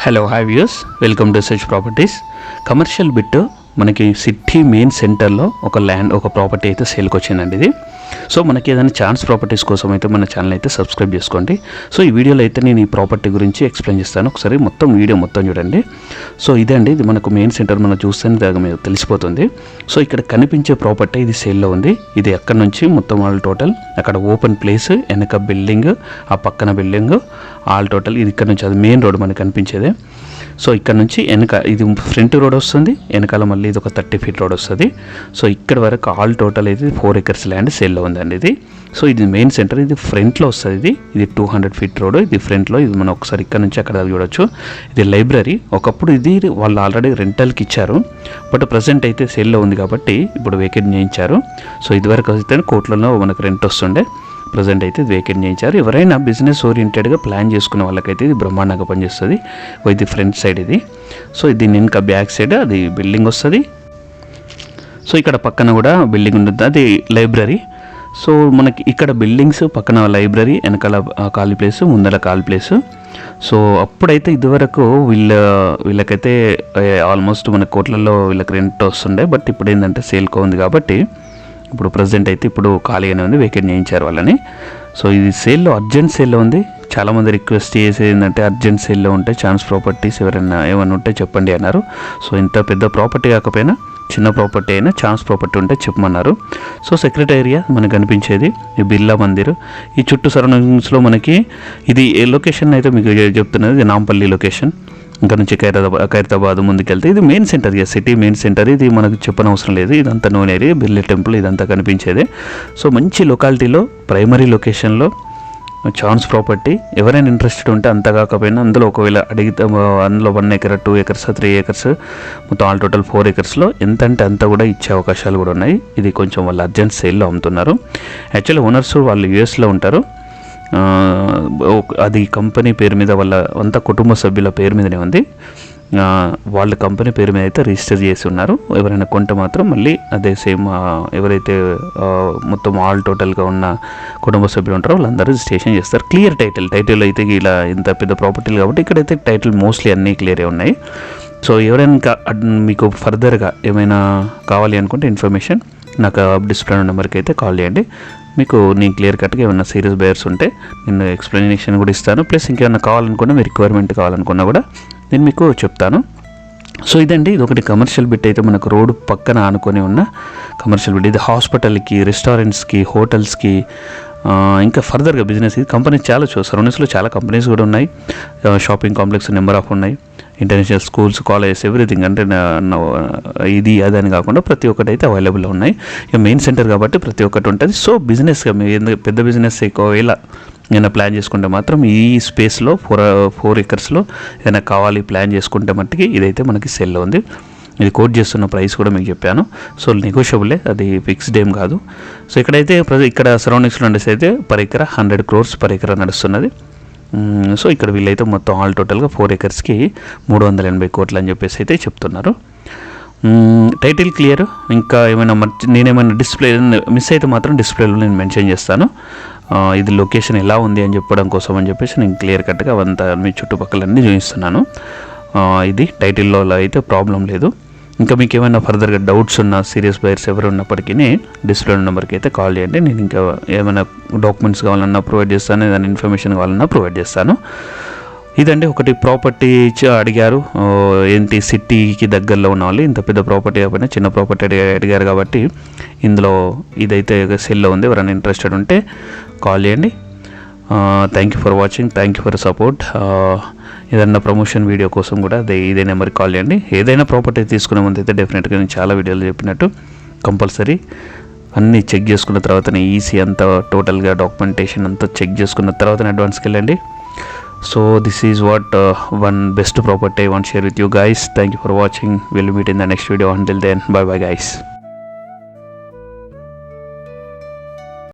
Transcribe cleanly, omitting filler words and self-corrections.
Hello hi views, welcome to search properties. Commercial bit మనకి city main సెంటర్లో ఒక property అయితే సేల్కి వచ్చిందండి. ఇది సో మనకి ఏదైనా ఛాన్స్ ప్రాపర్టీస్ కోసం అయితే మన ఛానల్ అయితే సబ్స్క్రైబ్ చేసుకోండి. సో ఈ వీడియోలో అయితే నేను ఈ ప్రాపర్టీ గురించి ఎక్స్ప్లెయిన్ చేస్తాను. ఒకసారి వీడియో మొత్తం చూడండి. సో ఇదే అండి, ఇది మనకు మెయిన్ సెంటర్ మనం చూస్తేనే దాకా మీకు తెలిసిపోతుంది. సో ఇక్కడ కనిపించే ప్రాపర్టీ ఇది సేల్లో ఉంది. ఇది అక్కడ నుంచి మొత్తం ఆల్ టోటల్ అక్కడ ఓపెన్ ప్లేస్, వెనక బిల్డింగ్, ఆ పక్కన బిల్డింగ్, ఆల్ టోటల్ ఇది ఇక్కడ నుంచి అది మెయిన్ రోడ్ మనకు కనిపించేదే. సో ఇక్కడ నుంచి వెనక ఇది ఫ్రంట్ రోడ్ వస్తుంది, వెనకాల మళ్ళీ ఇది ఒక 30 feet రోడ్ వస్తుంది. సో ఇక్కడ వరకు ఆల్ టోటల్ అయితే 4 acres ల్యాండ్ సేల్లో ఉందండి ఇది. సో ఇది మెయిన్ సెంటర్, ఇది ఫ్రంట్లో వస్తుంది. ఇది 200 feet రోడ్, ఇది ఫ్రంట్లో. ఇది మనం ఒకసారి ఇక్కడ నుంచి అక్కడ చూడొచ్చు. ఇది లైబ్రరీ. ఒకప్పుడు ఇది వాళ్ళు ఆల్రెడీ రెంటల్కి ఇచ్చారు, బట్ ప్రజెంట్ అయితే సేల్లో ఉంది కాబట్టి ఇప్పుడు వేకెంట్ చేయించారు. సో ఇదివరకు అయితే కోట్లలో మనకు రెంట్ వస్తుండే, ప్రజెంట్ అయితే వేకెంట్ చేయించారు. ఎవరైనా బిజినెస్ ఓరియంటెడ్గా ప్లాన్ చేసుకునే వాళ్ళకైతే ఇది బ్రహ్మాండంగా పనిచేస్తుంది. ఇది ఫ్రంట్ సైడ్ ఇది. సో ఇది ఇంకా బ్యాక్ సైడ్ అది బిల్డింగ్ వస్తుంది. సో ఇక్కడ పక్కన కూడా బిల్డింగ్ ఉంటుంది, అది లైబ్రరీ. సో మనకి ఇక్కడ బిల్డింగ్స్ పక్కన లైబ్రరీ, వెనకాల ఖాళీ ప్లేసు, ముందర ఖాళీ ప్లేసు. సో అప్పుడైతే ఇదివరకు వీళ్ళకైతే ఆల్మోస్ట్ మన కోట్లలో వీళ్ళకి రెంట్ వస్తుండే, బట్ ఇప్పుడు ఏంటంటే సేల్కో ఉంది కాబట్టి ఇప్పుడు ప్రజెంట్ అయితే ఇప్పుడు ఖాళీగానే ఉంది, వేకెంట్ చేయించారు వాళ్ళని. సో ఇది సేల్లో, అర్జెంట్ సేల్లో ఉంది. చాలామంది రిక్వెస్ట్ చేసేది ఏంటంటే అర్జెంట్ సేల్లో ఉంటే ఛాన్స్ ప్రాపర్టీస్ ఎవరైనా ఏమైనా ఉంటే చెప్పండి అన్నారు. సో ఇంత పెద్ద ప్రాపర్టీ కాకపోయినా చిన్న ప్రాపర్టీ అయినా ఛాన్స్ ప్రాపర్టీ ఉంటే చెప్పమన్నారు. సో సెక్రటేరియా మనకు కనిపించేది ఈ బిర్లా మందిర్, ఈ చుట్టూ సరౌండింగ్స్లో మనకి ఇది ఏ లొకేషన్ అయితే మీకు చెప్తున్నది, ఇది నాంపల్లి లొకేషన్. ఇంకా నుంచి ఖైరతాబాద్ ముందుకెళ్తే ఇది main centre, city main centre. ఇది మనకు చెప్పనవసరం లేదు, ఇదంతా నోన్ ఏరియా, బిర్లా టెంపుల్ ఇదంతా కనిపించేదే. సో మంచి లొకాలిటీలో, ప్రైమరీ లొకేషన్లో ఛాన్స్ ప్రాపర్టీ. ఎవరైనా ఇంట్రెస్టెడ్ ఉంటే అంత కాకపోయినా అందులో ఒకవేళ అడిగితే అందులో 1 acre, 2 acres, 3 acres, మొత్తం ఆల్ టోటల్ 4 acresలో ఎంత అంటే అంత కూడా ఇచ్చే అవకాశాలు కూడా ఉన్నాయి. ఇది కొంచెం వాళ్ళు అర్జెంట్ సేల్లో అమ్ముతున్నారు. యాక్చువల్లీ ఓనర్స్ వాళ్ళు యూఎస్లో ఉంటారు. అది కంపెనీ పేరు మీద, వాళ్ళ అంతా కుటుంబ సభ్యుల పేరు మీదనే ఉంది. వాళ్ళ కంపెనీ పేరు మీద అయితే రిజిస్టర్ చేసి ఉన్నారు. ఎవరైనా కొంటే మాత్రం మళ్ళీ అదే సేమ్ ఎవరైతే మొత్తం ఆల్ టోటల్గా ఉన్న కుటుంబ సభ్యులు ఉంటారో వాళ్ళందరూ రిజిస్ట్రేషన్ చేస్తారు. క్లియర్ టైటిల్ అయితే ఇలా ఇంత పెద్ద ప్రాపర్టీలు కాబట్టి ఇక్కడైతే టైటిల్ మోస్ట్లీ అన్నీ క్లియరే ఉన్నాయి. సో ఎవరైనా మీకు ఫర్దర్గా ఏమైనా కావాలి అనుకుంటే ఇన్ఫర్మేషన్ నాకు డిస్ప్లే నెంబర్కి అయితే కాల్ చేయండి. మీకు నేను క్లియర్ కట్గా ఏమైనా సీరియస్ బయర్స్ ఉంటే నేను ఎక్స్ప్లెనేషన్ కూడా ఇస్తాను. ప్లస్ ఇంకేమైనా కావాలనుకున్నా, మీ రిక్వైర్మెంట్ కావాలనుకున్నా కూడా నేను మీకు చెప్తాను. సో ఇదండి, ఇది ఒకటి కమర్షియల్ బిట్ అయితే మనకు రోడ్డు పక్కన ఆనుకొని ఉన్న కమర్షియల్ బిట్. ఇది హాస్పిటల్కి, రెస్టారెంట్స్కి, హోటల్స్కి, ఇంకా ఫర్దర్గా బిజినెస్. ఇది కంపెనీస్ చాలా సరౌండింగ్స్లో చాలా కంపెనీస్ కూడా ఉన్నాయి. షాపింగ్ కాంప్లెక్స్ నెంబర్ ఆఫ్ ఉన్నాయి, ఇంటర్నేషనల్ స్కూల్స్, కాలేజెస్, ఎవ్రీథింగ్. అంటే ఇది అదని కాకుండా ప్రతి ఒక్కటి అయితే అవైలబుల్లో ఉన్నాయి. ఇక మెయిన్ సెంటర్ కాబట్టి ప్రతి ఒక్కటి ఉంటుంది. సో బిజినెస్గా మీరు పెద్ద బిజినెస్ ఒకవేళ ఏమైనా ప్లాన్ చేసుకుంటే మాత్రం ఈ స్పేస్లో 4 acresలో ఏదైనా కావాలి ప్లాన్ చేసుకుంటే మట్టుకి ఇదైతే మనకి సెల్లో ఉంది. ఇది కోట్ చేస్తున్న ప్రైస్ కూడా మీకు చెప్పాను. సో నెగోషియబులే, అది ఫిక్స్డ్ ఏం కాదు. సో ఇక్కడైతే ఇక్కడ సరౌండింగ్స్లో ఉండేసి అయితే per acre 100 crores per acre నడుస్తున్నది. సో ఇక్కడ వీళ్ళైతే మొత్తం ఆల్ టోటల్గా 4 acresకి 380 కోట్లు అని చెప్పేసి అయితే చెప్తున్నారు. Title clear. ఇంకా ఏమైనా నేనేమైనా డిస్ప్లే మిస్ అయితే మాత్రం డిస్ప్లేలో నేను మెన్షన్ చేస్తాను. ఇది లొకేషన్ ఎలా ఉంది అని చెప్పడం కోసం అని చెప్పేసి నేను క్లియర్ కట్గా అవంతా మీ చుట్టుపక్కలన్నీ చూపిస్తున్నాను. ఇది టైటిల్లో అయితే ప్రాబ్లం లేదు. ఇంకా మీకు ఏమైనా ఫర్దర్గా డౌట్స్ ఉన్నా, సీరియస్ బయర్స్ ఎవరు ఉన్నప్పటికీ డిస్ప్లే నెంబర్కి అయితే కాల్ చేయండి. నేను ఇంకా ఏమైనా డాక్యుమెంట్స్ కావాలన్నా ప్రొవైడ్ చేస్తాను, ఏదైనా ఇన్ఫర్మేషన్ కావాలన్నా ప్రొవైడ్ చేస్తాను. ఇదండి, ఒకటి ప్రాపర్టీ అడిగారు, ఏంటి సిటీకి దగ్గరలో ఉన్న వాళ్ళు, ఇంత పెద్ద ప్రాపర్టీ కాకపోయినా చిన్న ప్రాపర్టీ అడిగారు కాబట్టి ఇందులో ఇదైతే సెల్లో ఉంది. ఎవరైనా ఇంట్రెస్టెడ్ ఉంటే కాల్ చేయండి. Thank you for watching, thank you for support. ఏదైనా ప్రమోషన్ వీడియో కోసం కూడా ఇదే నెంబర్కి కాల్ చేయండి. ఏదైనా ప్రాపర్టీ తీసుకునే ముందు అయితే డెఫినెట్గా నేను చాలా వీడియోలు చెప్పినట్టు కంపల్సరీ అన్నీ చెక్ చేసుకున్న తర్వాతనే ఈసీ అంతా టోటల్గా డాక్యుమెంటేషన్ అంతా చెక్ చేసుకున్న తర్వాతనే అడ్వాన్స్కి వెళ్ళండి. So this is what one best property I want to share with you guys. Thank you for watching. We'll meet in the next video. Until then, bye bye guys.